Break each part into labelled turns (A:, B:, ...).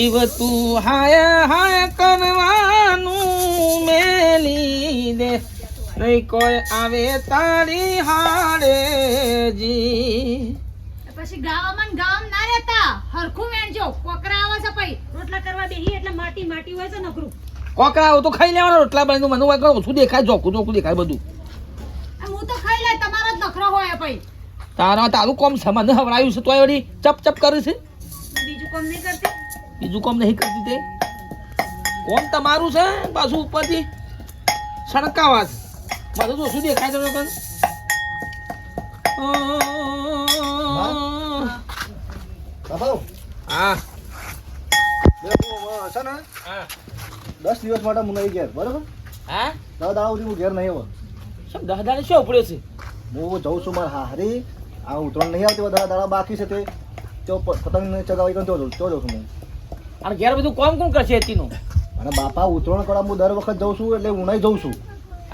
A: જીવ તું હાય હાય કરવાનું મેલી દે નહીં કોઈ આવે તારી હારે જી.
B: પછી ગાવામાં ને ગામ ના રહેતા હરખું વેણજો. કોકરા આવે છે પછી રોટલા કરવા બેહી એટલે માટી માટી હોય છે નકરું.
A: કોકરા આવું તો ખાઈ લેવાનો રોટલા બની મને ઓછું દેખાય જોખું જોખું દેખાય બધું.
B: હું તો ખાઈ લે તમારો જ નખરો હોય પછી.
A: તારું કોમ છે મને હવડાયું છે તોય વળી ચપ ચપ કરે છે.
B: બીજું કામ નહીં કરતી.
A: બીજું કામ નહીં કરતી તે કોમ તમારું છે પાછું ઉપરથી સણકાવા છે મને તો શું દેખાય છે પણ હા
C: છે ને 10 દિવસ માટે હું નહીં ઘેર બરાબર.
A: હા
C: 10 દાડા સુધી હું ઘેર નહીં આવું.
A: શું 10 દાડે શું પડ્યો છે?
C: હું જઉં છું મારા હારી આ ઉતરણ નહીં આવતી 10 દાડા બાકી છે તે તો પતંગ ચગાવી કરીને જાઉં છું હું.
A: અને ઘેર બધું કોમ કોણ કરશે એતીનું?
C: અને બાપા ઉતરણ કરવા હું દર વખત જઉં છું એટલે હું નહીં જઉં છું.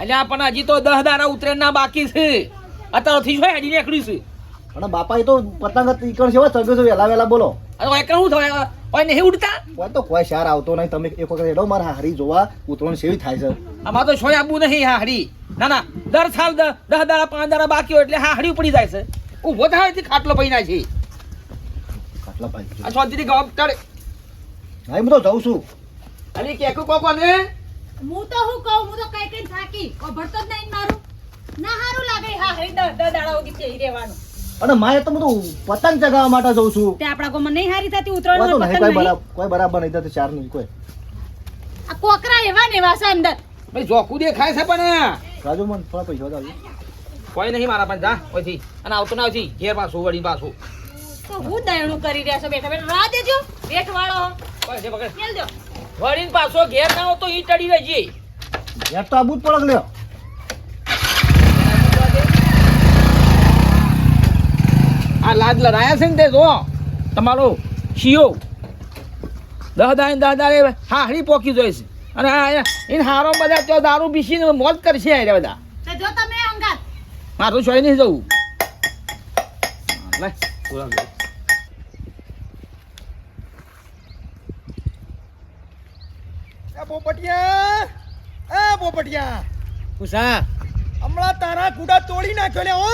A: અલ્યા પણ હજી તો 10 દાડા ઉતરેના બાકી છે અત્યારથી શું હેડી નીકળ્યું છે.
C: અને બાપા એ તો પતંગ ઈકણ છે ચગ્યો છે વહેલા વહેલા બોલો.
A: અરે એકણ શું થવાય ઓય નહીં ઉડતા
C: કોઈ તો કોઈ શહેર આવતો નહીં. તમે એક વખત હેડો મારા હારી જોવા ઉતરણ સેવી થાય છે.
A: આમાં તો છોય આબુ નહીં હાહડી. ના ના દર સાલ 10 દાડા 5 દાડા બાકી હોય એટલે હાહડી પડી જાય છે. ઊભો થાય થી ખાટલો પડી ના છે
C: ખાટલા પાઈ
A: આ શાંતિથી ગપ ચડે.
C: હા હું તો જઉં છું.
A: અલી કેકુ કોકોને
B: હું તો હું કહું હું તો કઈ કઈ થાકી ભરતો જ નહીં મારું. ના હારું લાગે હા હરી 10 દાડા ઉગી થઈ રહેવાનું.
C: અને મારે તો બધું પતંગ ચગાવવા માટે જઉં છું.
B: તે આપણા ગામમાં નહીં હારી થતી ઉતરાયણ
C: કોઈ
B: પતંગ નહીં.
C: કોઈ બરાબર નહીં થતી ચાર નહીં કોઈ.
B: આ કોકરા એવા ને એવા છે અંદર.
A: ભાઈ જોખું દેખાય છે પણ
C: રાજુ મને થોડા પૈસા ચાલુ.
A: કોઈ નહીં મારા પણ જા ઓયથી અને આવતો ના આવતી ઘેર પાછું વળી પાછું
B: તો હું દયણું કરી રહ્યા છો બેઠા બેઠા રાહ દેજો. બેઠ વાળો
A: પકડ પકડ
B: મેલજો.
A: વળીને પાછો ઘેર ના આવો તો ઈ ટડી રહેજે.
C: યાર તો આબુ જ પડક લ્યો.
A: આ લાદ લડાયા છે ને તે જો તમારો શિયો 10 દાડે હાહડી પોકી જોઈ છે અને એને હારો બધા તો દારૂ પીસીને મોજ કરશે આ બધા.
B: તો જો તમે અંગાત
A: મારું છોય નહીં જવું. લે બોલાવ લે.
D: પોપટિયા
A: પૂછા
D: હમણાં તારા ગુડા તોડી નાખ્યો લે હો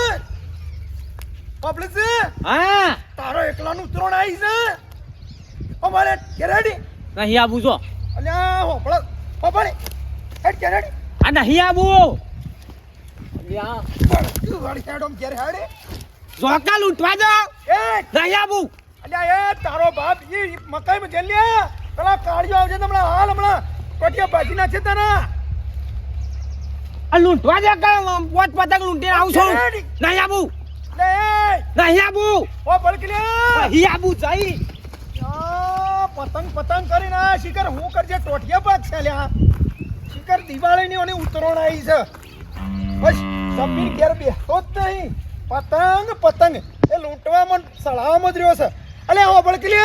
D: પબ્લિક
A: હા
D: તારો એકલાનું ઉતરણ આવી છે અમારે કેરેડી
A: નહીં આવું જો
D: અલ્યા હોપળ હોપળ હેડ કેરેડી
A: આ નહીં આવું
D: વાડી હેડમ કેર હેડે
A: જોકા લૂંટવા દો
D: એ
A: નહીં આવું.
D: અલ્યા એ તારો બાપ ઈ મકાઈમાં ગેલ લે પેલા કાળિયો આવજે હમણાં હાલ હમણાં પટિયા બાજી નાખે તારા
A: આ લૂંટવા દે કે પોત પતંગ લૂંટીને આવું છું. નહીં આવું
D: લે
A: નહીં આવું
D: ઓ બળકલે
A: નહીં આવું જઈ
D: પતંગ પતંગ કરીને આ શિખર હું કરજે ટોટિયા પાક છે લ્યા શિખર દિવાળીની ઓની ઉતરોણ આવી છે બસ સમીર ઘેર બેસતો જ નહીં પતંગ પતંગ એ લૂંટવામાં સળાવવામાં જ રહ્યો છે અલે હો બળકલે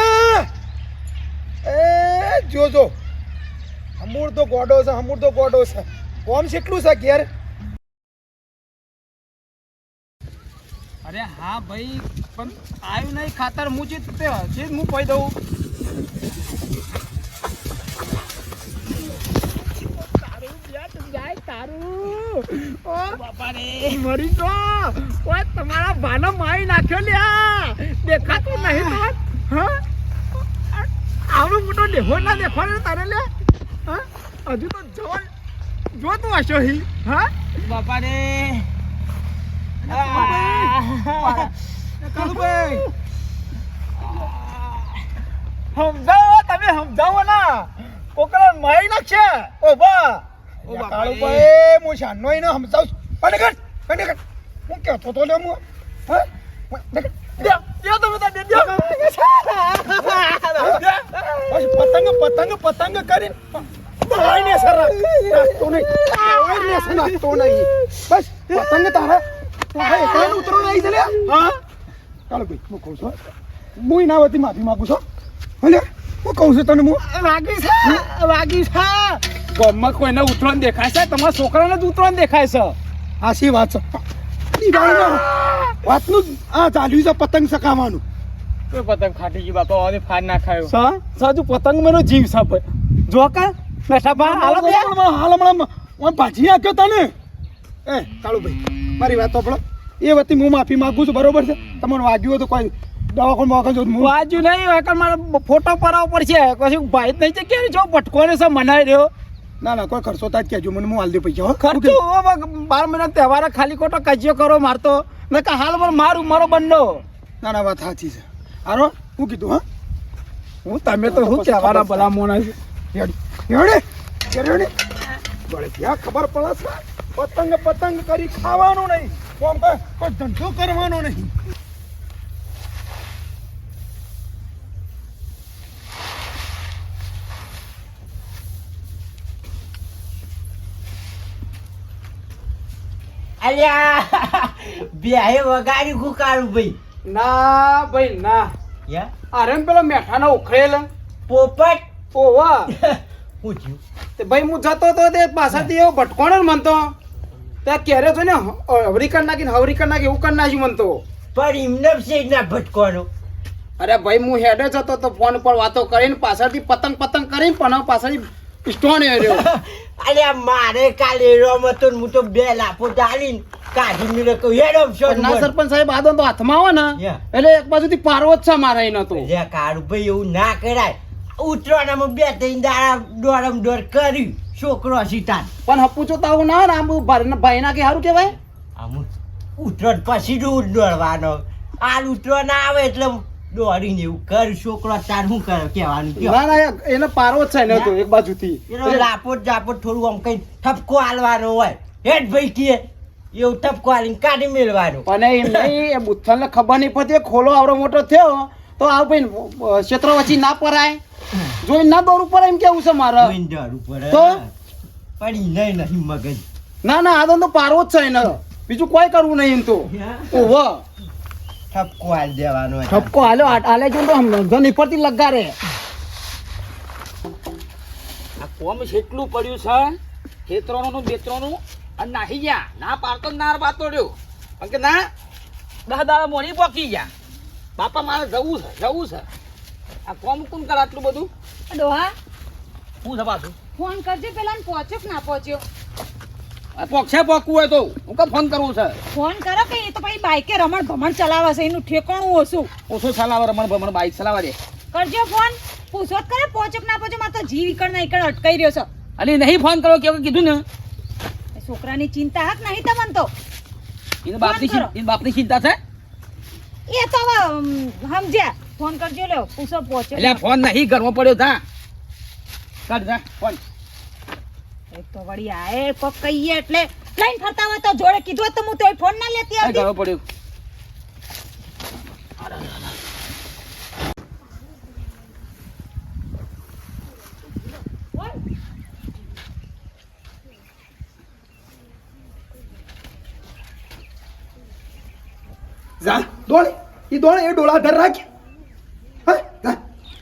D: એ જોજો હમૂળ તો ગોડો છે હમૂળ તો ગોડો છે કોમ કેટલું છે ઘેર
A: અરે હા ભાઈ પણ આવ્યું નહીં ખાતર હું જે હું કહી દઉં
D: મરી તો ઓય તમારા ભાનો મારી નાખ્યો લ્યા દેખાતું નહીં તો હા આવડો મોટો લેહો ના દેખવાનો તારે લે હા હજુ તો જવાન જોતું હશો હી હા
A: બાપા રે
D: કાળુભાઈ સમજાવો તમે સમજાવો ના કોકરા મારી નાખશે ઓ બા કાળુભાઈ હું શાનો એને સમજાવ પણ હું કહેતો તો લે હું હા પતંગ પતંગ કરીને બસ પતંગ તારા ઉતરણ આવી છે હા ચાલો ભાઈ હું કહું છું હું ના વતી માફી માંગુ છું હલે હું કહું છું તને હું વાગી છે
A: ગામમાં કોઈને ઉતરણ દેખાય છે તમારા છોકરાને જ ઉતરણ દેખાય છે.
D: હાસી વાત છે દિવાળીમાં વાતનું આ ચાલ્યું છે પતંગ ચકાવવાનું
E: કોઈ પતંગ ફાટી ગઈ બાપા હવે ફાડ ના ખાયો
D: સાજુ પતંગ મેનો જીવ સાપ જો કા બેઠા બા હાલ હમણાં ઓમ ભાજી નાખ્યો તને એ કાળુભાઈ મારી વાત સાંભળો એ વતી હું માફી માંગુ છું બરોબર છે તમને વાગ્યું હોય તો કોઈ દવાખાનું મોકલ જો હું વાગ્યું નહીં વાકર મારે ફોટો પડાવવો પડશે પછી ભાઈ જ નહીં છે કે જો ભટકોને છે મનાઈ રહ્યો ના કોઈ ખર્ચો થાય જ કહેજો મને હું હાલ દે પૈસા ખર્ચો 12 મહિના તહેવાર ખાલી ખોટો કજિયો કરો મારતો ને કે હાલ મારું મારો બંડો ના વાત સાચી છે હારો હું કીધું હા હું તમે તો હું કહેવાના ભલા મોના છે બળે ક્યાં ખબર પડે છે પતંગ કરી ખાવાનું નહીં કોમ કોઈ ધંધો કરવાનો નહીં
F: અલ્યા બે વગાડી ગુકારું ભાઈ
D: ના ભાઈ ના
F: યા
D: અરે પેલો મેઠાનો ઉખડેલ
F: પોપટ
D: ઓવા
F: હું થયું
D: તે ભાઈ હું જતો તો તે પાછળથી એવો ભટકોણો ને મનતો ત્યાં ક્યારે છે ને હવરી કરી નાખીને હવરી કરી નાખી એવું કરી નાખ્યું મનતો
F: પણ એમને છે ના ભટકોનો
D: અરે ભાઈ હું હેડે જતો તો ફોન પર વાતો કરીને પાછળથી પતંગ કરીને પણ પાછળથી સ્ટોન રહ્યો
F: અલ્યા મારે કાલે રમતો તો હું તો બે લાફો ડાલીને કાઢી મેળે કહું હેડમ છો
D: ના સરપંચ સાહેબ આદો તો હાથમાં આવે ને એટલે એક બાજુથી પારવો જ છે મારા એનો તો
F: અલ્યા કાળુ ભાઈ એવું ના કરાય ઉતરવાનામાં બે ત્રણ દાડા દોડમ દોડ કર્યું છોકરો સીતાન
D: પણ હપુચો તો આવું ના આમ ભાઈ ના કે સારું કહેવાય
F: આમ ઉતરણ પછી દોડવાનો હાલ ઉતરવા ના આવે એટલે દોડીને એવું કર છોકરો તાર શું કરે કહેવાનું
D: ના એને પારવો જ છે ને તો એક બાજુથી
F: એનો લાપોટ જાપોટ થોડું આમ કઈ ઠપકો હાલવાનો હોય હેડ ભાઈ કે એવું ઠપકો હાલીને કાઢી મેળવાનું
D: પણ એમ નહીં એ બુથ્થલને ખબર નહીં પડતી ખોલો આવડો મોટો થયો તો આવ ભાઈ ક્ષેત્ર વચ્ચે ના પરાય જોઈ ના દોર ઉપર એમ કેવું છે મારે
F: ડર ઉપર
D: તો
F: પડી નહીં મગજ
D: ના આદો તો પારવો જ છે એને બીજું કોઈ કરવું નહીં એમ તો ઓહો
F: ઠપકો હાલ દેવાનો
D: ઠપકો હાલે જો તો સમજો નહીં પડતી લગા રે
A: આ કોમ કેટલું પડ્યું છે ખેતરોનું બેતરોનું અને નાહી ગયા ના પાડતો નાર બાતો રહ્યો પણ કે ના 10 દાડા મોડી પોકી ગયા બાપા મારે જવું છે આ કોમ કોણ કર આટલું બધું
B: ડોહા
A: હું છે પાછું
B: ફોન કરજે પેલા ને પહોંચ્યો કે ના પહોંચ્યો
A: પોકવું હોય તો હું કેમ ફોન કરવું છે
B: ફોન કરો કે એ તો ભાઈ બાઈકે રમણ ભમણ ચલાવે છે એનું ઠેકાણું ઓછું
A: ઓછો ચલાવે રમણ બાઈક ચલાવવા દે
B: કરજો ફોન પૂછો જ કરે પહોંચ્યો કે ના પહોંચ્યો મારે તો જીવ ઈકડ ના ઈકડ અટકાઈ રહ્યો છે
A: અલી નહીં ફોન કરો કેવું કીધું ને
B: એ છોકરાની ચિંતા હક નહીં તમને તો
A: એના બાપની ચિંતા છે
B: એ તો હવે સમજ્યા ફોન કરજો લ્યો પૂછો પહોંચ્યો
A: એટલે ફોન નહીં કરવો પડ્યો જા કાઢ જા ફોન
B: એક તો વળી આએ કોક કહીએ એટલે લઈને ફરતા હોય તો જોડે કીધું હોત તો હું તોય ફોન ના લેતી આવતી
A: કરવો પડ્યો
D: જા દોડ એ ડોળા ધર રાખ હા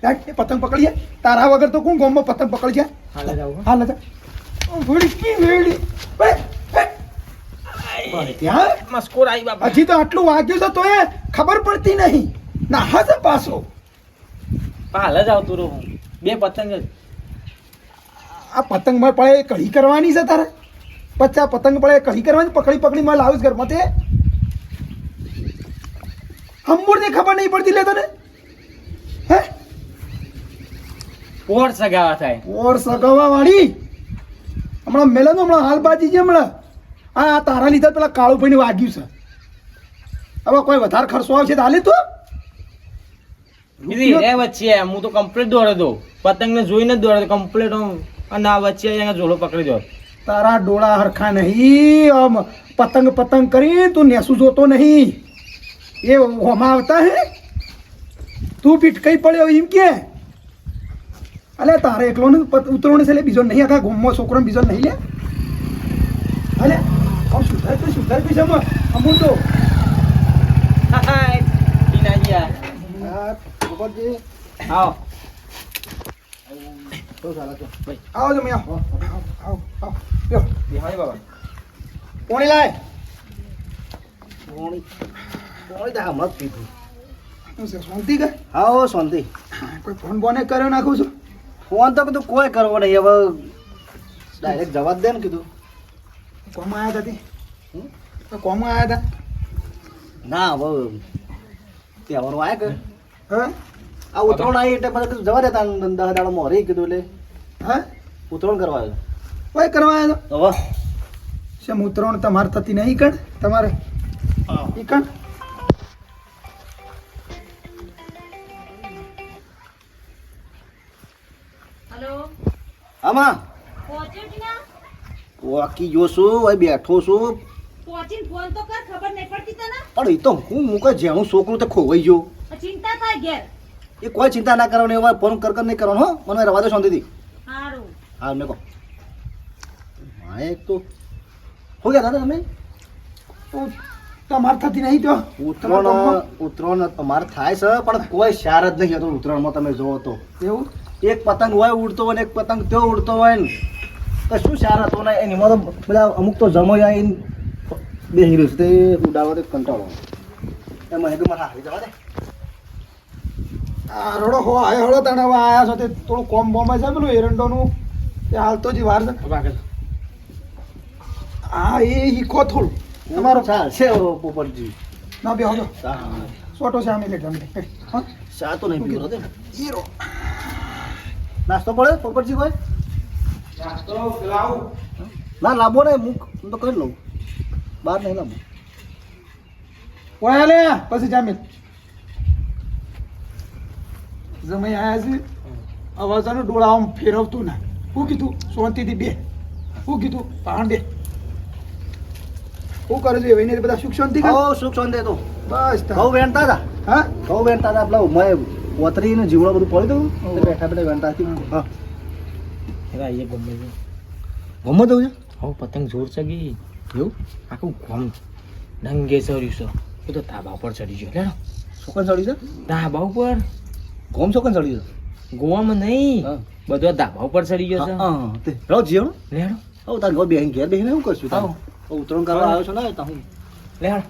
D: જા એ પતંગ પકડીએ તારા વગર તો કોણ ગોમમાં પતંગ પકડજે હાલ જા વેડી ત્યાં
A: મસ્કોર આવી બાપા
D: હજી તો આટલું વાગ્યું છે તો એ ખબર પડતી નહીં ના હશે પાછો
A: હાલ જ આવતું રહું બે પતંગ જ
D: આ પતંગ માં પડે કઢી કરવાની છે તારે પચાસ પતંગ પડે કઢી કરવાની પકડી માં લાવીશ ઘરમાં તે હમૂળની ખબર નહીં પડતી લે તને હે
A: પોર સગાવા થાય
D: ઓર સગાવા વાળી હમણાં મેલન હમણાં હાલ બાજી છે હમણાં આ તારા લીધે પેલા કાળુભાઈ ને વાગ્યું છે હવે કોઈ વધારે ખર્ચો આવશે તો હાલે તું
E: એ વચ્ચે હું તો કમ્પ્લીટ દોડે દો પતંગ ને જોઈને જ દોડે કમ્પ્લીટ અને આ વચ્ચે અહીંયા જોડો પકડી દો
D: તારા ડોળા હરખા નહીં આમ પતંગ કરી તું નેસું જોતો નહીં એ હોમાં આવતા હે તું પીટ કઈ પડ્યો એમ કે અલે તારે એકલો ને ઉતરવણી છે લે બીજો નહીં આખા ગોમમાં છોકરો બીજો નહીં લે અલે આમ સુધાર પી જમા અમુલ તો
E: હાય ટીનાજીયા
D: હા ખબરજી
E: આવો
D: તો ચાલો તો ભાઈ આવો તમે આવો યો
E: હાય બાબા
D: પોણી લાય
C: પોણી તો હમણાં જ પીધું
D: શું છે શાંતિ કે
C: હા હો શાંતિ.
D: કોઈ ફોન બોને કર્યો નાખું છું
C: ફોન તો કીધું કોઈ કરવો નહીં હવે ડાયરેક્ટ જવાબ દે ને કીધું.
D: કોમાં આવ્યા હતા તો કોમાં આવ્યા
C: ના હવે તહેવારો આવ્યા કે
D: હતા
C: આ ઉત્તરાયણ આવી એટલે પછી કીધું જવા દેતા 10 દાડા મોરી કીધું એટલે
D: હા
C: ઉત્તરાયણ કરવા આવ્યો.
D: કોઈ કરવા આવ્યા
C: હવે
D: તો શેમ ઉતરણ તમારે થતી નહીં કણ તમારે ઈ કણ
B: હલો
C: આમાં
B: પહોંચ્યો કે ના
C: વાકી જો છું હવે બેઠો છું
B: પહોંચીને ફોન તો કર ખબર નહીં પડતી તને
C: પણ એ તો હું મૂકે જેનું છોકરું તો ખોવાઈ ગયો.
B: ચિંતા થાય ઘેર
C: એ કોઈ ચિંતા ના કરવાની હવે ફોન કર નહીં કરવાનો હો મને રવા દો શાંતિથી.
B: સારું
C: હા મેં કહો હા એક તો શું કહેતા હતા તમે
D: તમારે થતી નહીં તો
C: ઉત્તરાયણ અમારે થાય છે પણ કોઈ શાર જ નહીં હતો ઉત્તરાયણમાં તમે જોવો તો
D: એવું
C: એક પતંગ હોય ઉડતો હોય ને એક પતંગ ત્યાં ઉડતો હોય ને કશું શાર હતો ને એમાં તો બધા અમુક તો જમાઈ આવીને બેસી રહ્યું છે તે ઉડાડવા તે કંટાળો એમાં એક મારે હારી જવા દે.
D: આ રડો હો આયો હળો તને હવે આયા છો તે થોડું કોમ બોમ છે પેલું એરંડોનું તે હાલ તો જ વાર છે હા એ હીખો થોડું
C: તમારો ચાલશે પોપટજી.
D: ના બે હો
C: હા
D: સોટો છે આમે લે હા
C: ચા તો નહીં પીવો તે
D: હીરો
C: નાસ્તો પડે પોપટજી કોઈ ના લાવો ને હું તો કરી લઉં બહાર નહીં લાવું.
D: ઓય લે પછી જામીન જમાઈ આયા છે અવાજાનું ડોળા આમ ફેરવતું ના શું કીધું શાંતિથી બે શું કીધું પાણ બે શું કરે છે એને બધા સુખ શાંતિ કર
C: હો સુખ શાંતિ તો
D: બસ તાર.
C: ઘઉં વેણતા હતા
D: હા
C: ઘઉં વેણતા હતા પેલા મેં વતરીને જીવડો બધું પડી દઉં એટલે બેઠા બેઠા વેણતા હતી. હા
E: એ ગમે છે
C: ગમત દઉં છે
E: હવે પતંગ જોર ચગી
C: એવું
E: આખું ગમ ડંગે ચડ્યું છે એ તો ધાબા ઉપર ચડી ગયો લેડો
C: ચોકન ચડી છે
E: ધાબા ઉપર
C: ગોમ ચોકન ચડી છે.
E: ગોવામાં નહીં
C: હા.
E: બધો ધાબા ઉપર ચડી ગયો છે
C: હા તે રહો જીવડો
E: લેડો
C: હવે તાર ઘર બેહીને ઘેર બેહીને શું કરશું તાર?
E: આવો.
C: હવે ઉત્તરાયણ કરવા આવ્યો છો ને તો હું
E: લેડો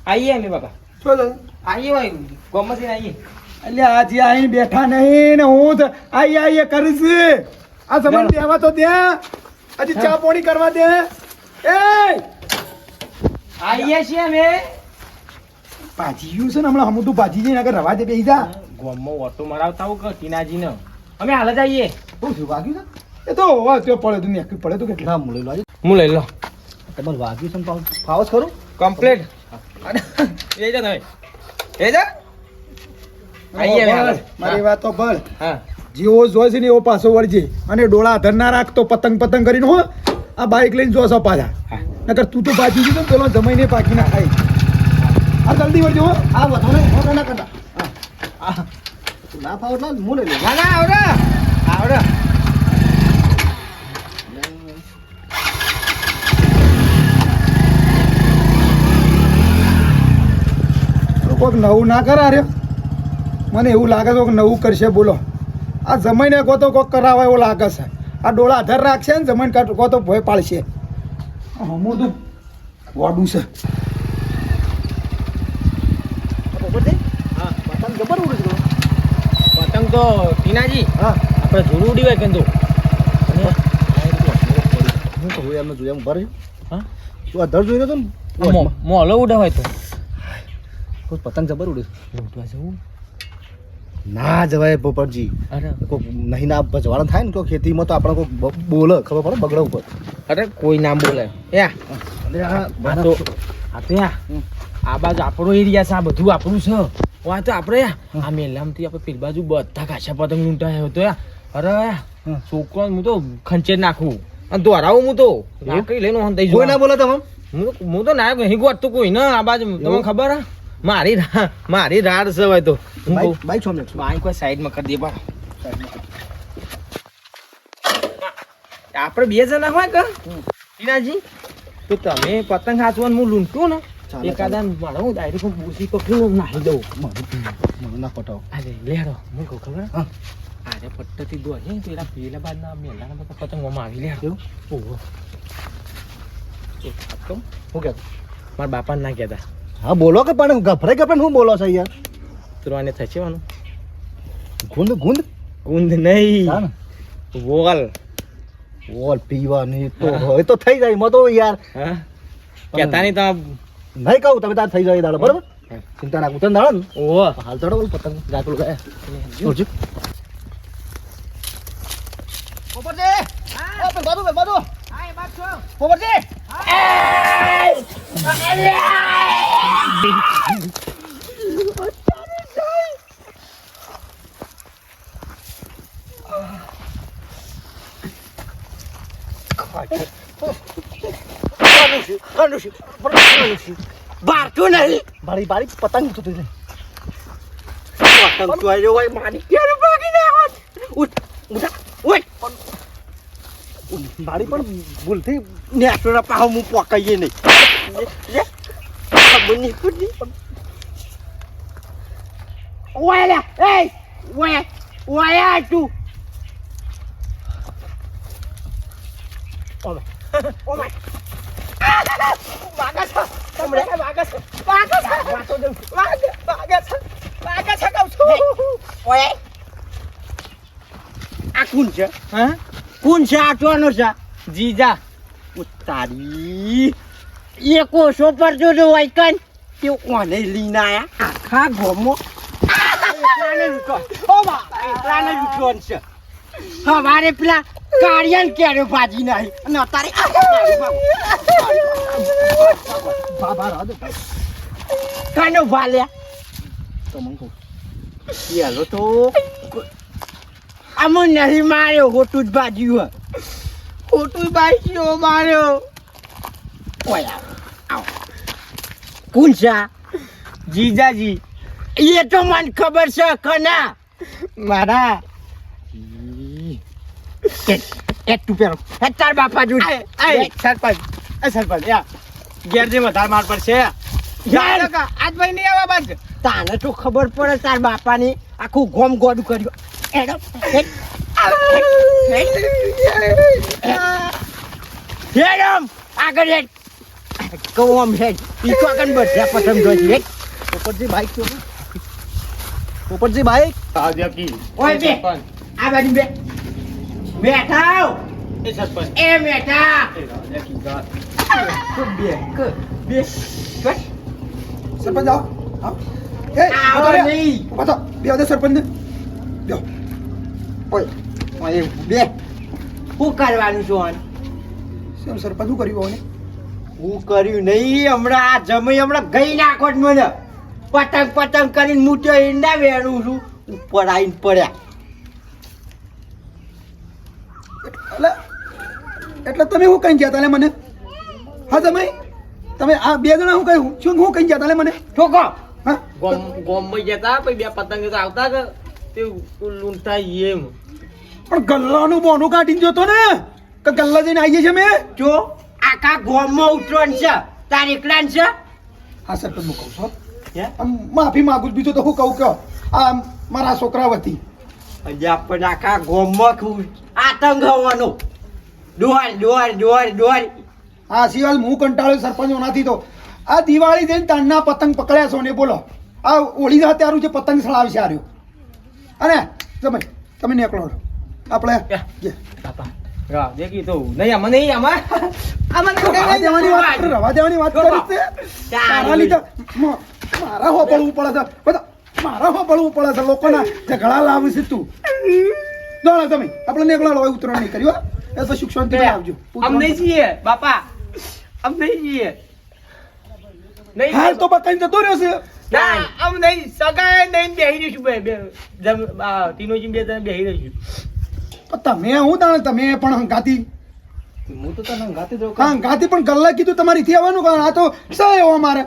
E: આવીએ અમે બાપા
D: શું છે
E: આવીએ ભાઈ ગોમાંથી આવીએ
D: એટલે આજે આઈને બેઠા નહીં ને હું તો આઈ કરીશ આ સમય દેવા તો દે હજી ચા પાણી કરવા દે એ
E: આવીએ છીએ અમે
D: ભાજી ગયું છે ને હમણાં હમું તું ભાજી જઈને આગળ રવા દે બેસી જા
E: ગોમમાં ઓટો મરાવતા આવું કે ટીનાજીને અમે હાલ જ આવીએ
C: શું થયું વાગ્યું છે
D: એ તો હવે તે પડે તું ને પડે તો કેટલા
C: ના મુલે લાગે
E: હું લઈ લો
C: તમારે વાગ્યું છે ને ફાવસ ખરું
E: કમ્પ્લીટ એ જા તમે એ જા આવીએ અમે હાલ.
D: મારી વાત તો ભળ
E: હા
D: જેવો જોઈ છે ને એવો પાછો વળજે અને ડોળા આધર ના રાખતો પતંગ કરીને હો આ બાઈક લઈને જોશો પાછા
E: હા
D: નકર તું તો પાછી દીધો પેલો જમાઈને પાકી ના ખાઈ આ જલ્દી વળજો હો
C: આ વધો ને વધો ના કરતા હા ના ફાવ એટલે મુલે લે
E: ના ના આવડે આવડે
D: કોઈક નવું ના કરા રહ્યો મને એવું લાગે છે કે નવું કરશે બોલો આ જમાઈને કો તો કોઈક કરાવે એવું લાગે છે આ ડોળા આધાર રાખશે ને જમાઈને કો તો ભય પાડશે હમું તું વાડું છે
C: પોપટજી હા પતંગ જબર ઉડે છે
E: પતંગ તો ટીનાજી
C: હા
E: આપણે જોડું ઉડી હોય કે તો
C: હું કહું એમને જોયા ભર
E: હા
C: તું અધર જોઈ રહ્યો તો ને
E: મોલો ઉડે હોય તો
C: કોઈ પતંગ જબર ઉડે
E: લૂંટવા જવું
C: ના જવાય પોપટજી
E: અરે
C: કોઈ નહીં ના જવાનું થાય ને કોઈ ખેતીમાં તો આપણે કોઈ બોલે ખબર પડે બગડા ઉપર
E: અરે કોઈ નામ બોલે એ
C: અરે આ
E: આ તો આ આ બાજુ આપણો એરિયા છે આ બધું આપણું છે આ તો આપણે આ મેલામથી આપણે પેલી બાજુ બધા કાચા પતંગ લૂંટાયો હતો અરે છોકરો હું તો ખંચે નાખું અને દોરાવું હું તો કઈ લઈને હું દઈ
C: કોઈ ના બોલે તમે
E: હું તો ના નહીં ગોઠતું કોઈ ને આ બાજુ તમને ખબર હા મારી રાડ છે હોય તો હું કહું
C: બાઈક છો મેં
E: બાઈક કોઈ સાઈડમાં કરી દે બાર આપણે બે જણા હોય કે ટીનાજી તો તમે પતંગ હાચવાનું હું લૂંટું ને
C: ચાલે,
E: એકાદા મારો હું ડાયરેક્ટ ભૂસી પકડું નાખી દઉં
C: મને ના પટાવો
E: અરે લેડો હું કહું ખબર
C: હા.
E: આજે પટ્ટથી દોરી પેલા પેલા બાદના મેલાના બધા પતંગોમાં આવી લે ઓહો
C: શું કહેતો
E: મારા બાપાને ના કહેતા
C: હા બોલો કે પણ ગભરાઈ ગભરાઈને હું બોલો છો યાર
E: ઉતરવાને થશે વાનું
C: ગુંદ ગુંદ
E: ગુંદ નહીં
C: હા ને
E: વોલ
C: ઓલ પીવાની તો હવે તો થઈ જાય મતો યાર
E: હા કેતા નહીં તો
C: નહીં કહું તમે તાર થઈ જાય દાડો બરોબર ચિંતા ના ઉતર દાડો ને
E: ઓહો
C: હાલ ચડો ઓલ પતંગ જાકડું ગયા જોજો પોપટજી આ પણ બાજુ બાજુ
B: હા એ બાદ છો
C: પોપટજી
F: બારતું નહીં
C: બારી બારી પતંગ ઉતરી જાય
F: પતંગ ચોર્યો હોય મારી ક્યારે ભાગી નાખો ઉઠ ઉઠા ઉઠ
C: બારી પણ ભૂલથી
F: નેટોના પાહો હું પકાઈએ નહીં ખબર નહીં ખુદી ઓય એ ઓય ઓય તું ઓય ઓય વાગા છે તમને વાગા છે વાતો દઉં વાગા છે કહું છું ઓય આ કોણ છે
E: હા
F: કોણ છે આ ચોનો છે
E: જીજા
F: ઉતારી એક ઓછો પર જોજો વાયકન તે કોને લઈને આયા આખા ગોમો એટલાને લૂંટો ઓ બા એટલાને લૂંટો છે હવારે પેલા કાળિયાન કેરે ભાજી નહીં અને અત્યારે
C: બાબા રાદ
F: કાનો ભાલ્યા
C: તો મંગો
F: યેલો તો આમાં નહીં માર્યો હોટું જ ભાજી હોય હોટું ભાજીઓ માર્યો ઓય આવ કોણ છે આ?
E: જીજાજી
F: એ તો મને ખબર છે કના
E: મારા
F: એક તું પેલો એ તાર બાપા જોડે
E: સરપંચ સરપંચ યા ગેરજી વધારે માર પડશે
F: યાર.
E: આજ ભાઈ નહીં આવવા બાદ
F: તાને તો ખબર પડે તાર બાપાની આખું ગોમ ગોડું કર્યું એડો હેડમ આગળ હેડ કહું હેડ પીછો આગળ બધા પસંદ જોઈ હેડ
C: પોપટજી બાઈક તો પોપટજી બાઈક
E: તાજા કી
F: ઓય બે આ બાજુ બે બેઠા
E: એ સરપંચ
F: એ બેઠા
E: તાજા કી ગાત
F: બે
D: સરપંચ આવો આવો એ
F: આવો નહીં
D: ઉભા થા બે દે સરપંચ ને બેહો
F: ઓય ઓય બે શું કરવાનું છું આને?
D: કેમ સરપંચ શું કર્યું હોને
F: હું કર્યું નહીં હમણાં આ જમી હમણાં ગઈ નાખો જ મને પતંગ પતંગ કરીને મૂટ્યો ઈંડા વેણું છું ઉપર આવીને પડ્યા
D: એટલે તમે શું કઈ ગયા તા મને હા તમે બે જણા હું કઈ શું હું કઈ ગયા તા મને
F: ઠોકો
D: હા
E: ગોમ ગોમમાં જતા પછી બે પતંગ તો આવતા કે તે લૂંટા એમ
D: પણ ગલ્લાનું બોનું કાઢીને જોતો ને કે ગલ્લા જઈને આવીએ છે મેં
F: જો આખા ગોમમાં ઉતરણ છે તાર એકલા છે
D: હા સરપંચ હું કહું છું
F: હે?
D: આમ માફી માંગુ છું. બીજું તો હું કહું કે આ મારા છોકરા વતી
F: હજી આપણે આખા ગોમમાં આતંક હોવાનો દોડ દોડ દોડ દોડ
D: આ સિવાય હું કંટાળ્યો સરપંચ નથી તો આ દિવાળી જઈને તાણના પતંગ પકડ્યા છો ને બોલો આ હોળી હત્યારું છે પતંગ સળાવશે આર્યો અને તમે નીકળો આપણે જે.
E: બાપા રા દેખી તો નહીં આમાં નહીં આમાં
D: રવા દેવાની વાત કરી છે તારા લીધે મારા હો પડવું પડે છે બધા મારા હો પડવું પડે છે લોકોના ઝઘડા લાવું છે તું દોડો તમે આપણે નીકળો હવે ઉતરણ નહીં કર્યું એ તો સુખ શાંતિ આવજો
E: આમ નહીં છીએ બાપા આમ નહીં છીએ નહીં
D: હાલ તો બકાઈ જતો રહ્યો છે
E: ના આમ નહીં સગાય નહીં બેહી રહીશું બે બે તીનોજી બે જણ બેહી રહીશું
D: પણ તમે હું તાણે તમે પણ હંગાતી
C: હું તો તને ગાતે જાઉં
D: હા હંગાતી પણ ગલ્લા કીધું તમારી થી આવવાનું કારણ આ તો સ એવો અમારે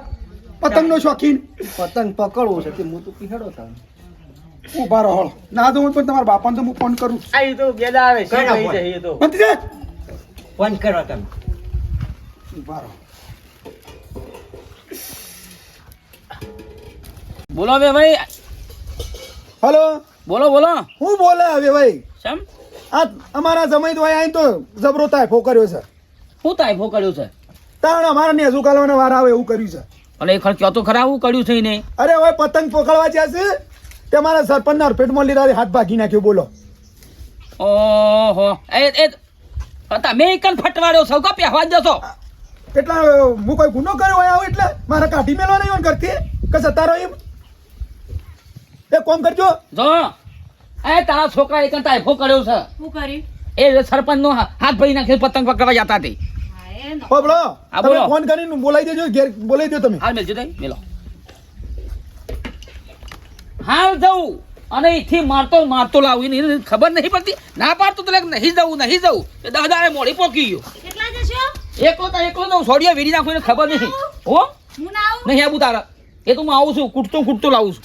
D: પતંગનો શોખીન
C: પતંગ પકડવો છે તે હું તો પીહેડો તાણ
D: ઉભા રહો ના તો હું પણ તમારા બાપાને તો હું ફોન કરું
E: આ તો બે દાડે
F: કઈ
E: શી
F: નાખો?
E: જઈએ તો
D: બંધ છે
F: ફોન કરો તમે
D: ઉભા રહો
A: બોલો બે ભાઈ
D: હલો
A: બોલો બોલો
D: હું બોલે હવે ભાઈ
A: શેમ
D: આ અમારા સમય તો અહીં તો જબરો તાયફો કર્યો છે
A: શું તાઇફો કર્યું છે
D: તાણ અમારા નેઝુ કાલવાના વાર આવે એવું કર્યું છે
A: અને એ ખર્ચ તો ખરા હું કર્યું છે એને
D: અરે હવે પતંગ પકડવા જ્યાં છે તે મારા સરપંચના હરપેટમાં લીધા હાથ ભાગી નાખ્યો બોલો.
A: ઓહો તમે એકન ફટવાડ્યો છો કે પહેવા જ જશો
D: એટલે હું કોઈ ગુનો કર્યો હોય આવું એટલે મારા કાઢી મેળવા નહીં હોય કરતી કે સતારો એમ એ કોમ કરજો.
A: જો એ તારા છોકરા એકન ટાઈફો કર્યો છે
B: શું કર્યું?
A: એ સરપંચ નો હાથ ભરી નાખે પતંગ પકડવા જતા હતી.
B: હા, એ નો.
D: બોલો
A: હા,
D: તમે
A: બોલો.
D: ફોન કરીને બોલાવી દેજો ઘેર બોલાવી દો તમે.
A: હાલ મેલજો તઈ મેલો હાલ જવું અને એથી મારતો લાવું એને ખબર નહીં પડતી ના પાડતો તો નહીં જવું એ દાદાએ મોડી પોકી ગયો
B: કેટલા જશો?
A: એકલો તો સોડિયા વેરી નાખું એને ખબર નહીં હો
B: હું ના આવું?
A: નહીં આવું તારા એ તો હું આવું છું કૂટતો લાવું છું